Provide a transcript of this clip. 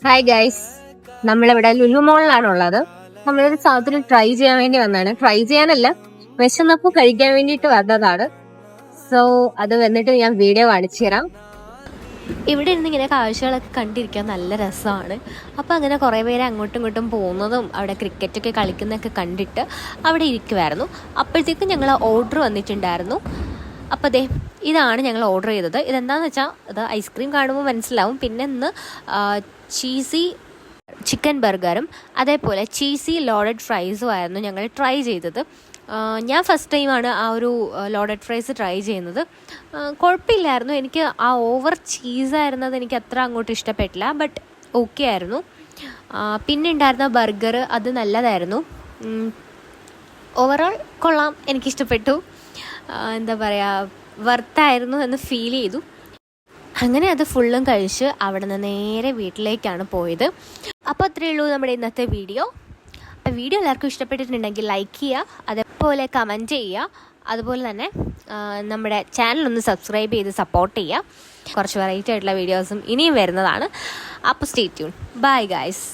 Hi guys, നമ്മളിവിടെ ലുലു മോളിലാണുള്ളത്. നമ്മളൊരു സാധനം ട്രൈ ചെയ്യാൻ വേണ്ടി വന്നതാണ്. ട്രൈ ചെയ്യാനല്ല, വിശന്നപ്പോൾ കഴിക്കാൻ വേണ്ടിയിട്ട് വന്നതാണ്. സോ അത് വന്നിട്ട് ഞാൻ വീഡിയോ കാണിച്ചു തരാം. ഇവിടെ ഇരുന്ന് ഇങ്ങനെ കാഴ്ചകളൊക്കെ കണ്ടിരിക്കാൻ നല്ല രസമാണ്. അപ്പോൾ അങ്ങനെ കുറേ പേര് അങ്ങോട്ടും ഇങ്ങോട്ടും പോകുന്നതും അവിടെ ക്രിക്കറ്റൊക്കെ കളിക്കുന്നതൊക്കെ കണ്ടിട്ട് അവിടെ ഇരിക്കുമായിരുന്നു. അപ്പോഴത്തേക്കും ഞങ്ങൾ ഓർഡർ വന്നിട്ടുണ്ടായിരുന്നു. അപ്പോൾ ദേ ഇതാണ് ഞങ്ങൾ ഓർഡർ ചെയ്തത്. ഇതെന്താണെന്ന് വെച്ചാൽ ഇത് ഐസ്ക്രീം കാണുമ്പോൾ മനസ്സിലാവും. പിന്നെ ഇന്ന് ചീസി ചിക്കൻ ബർഗറും അതേപോലെ ചീസി ലോഡഡ് ഫ്രൈസും ആയിരുന്നു ഞങ്ങൾ ട്രൈ ചെയ്തത്. ഞാൻ ഫസ്റ്റ് ടൈമാണ് ആ ഒരു ലോഡഡ് ഫ്രൈസ് ട്രൈ ചെയ്യുന്നത്. കുഴപ്പമില്ലായിരുന്നു. എനിക്ക് ആ ഓവർ ചീസായിരുന്നത് എനിക്ക് അത്ര അങ്ങോട്ട് ഇഷ്ടപ്പെട്ടില്ല, ബട്ട് ഓക്കെ ആയിരുന്നു. പിന്നെ ഉണ്ടായിരുന്ന ബർഗർ അത് നല്ലതായിരുന്നു. ഓവറോൾ കൊള്ളാം, എനിക്കിഷ്ടപ്പെട്ടു. എന്താ പറയുക, വർത്തായിരുന്നു എന്ന് ഫീൽ ചെയ്തു. അങ്ങനെ അത് ഫുള്ളും കഴിച്ച് അവിടെ നിന്ന് നേരെ വീട്ടിലേക്കാണ് പോയത്. അപ്പോൾ അത്രയേ ഉള്ളൂ നമ്മുടെ ഇന്നത്തെ വീഡിയോ. അപ്പോൾ വീഡിയോ എല്ലാവർക്കും ഇഷ്ടപ്പെട്ടിട്ടുണ്ടെങ്കിൽ ലൈക്ക് ചെയ്യുക, അതേപോലെ കമൻറ്റ് ചെയ്യുക, അതുപോലെ തന്നെ നമ്മുടെ ചാനലൊന്ന് സബ്സ്ക്രൈബ് ചെയ്ത് സപ്പോർട്ട് ചെയ്യുക. കുറച്ച് വെറൈറ്റി ആയിട്ടുള്ള വീഡിയോസും ഇനിയും വരുന്നതാണ്. അപ്പോൾ സ്റ്റേ ട്യൂൺ. Bye guys.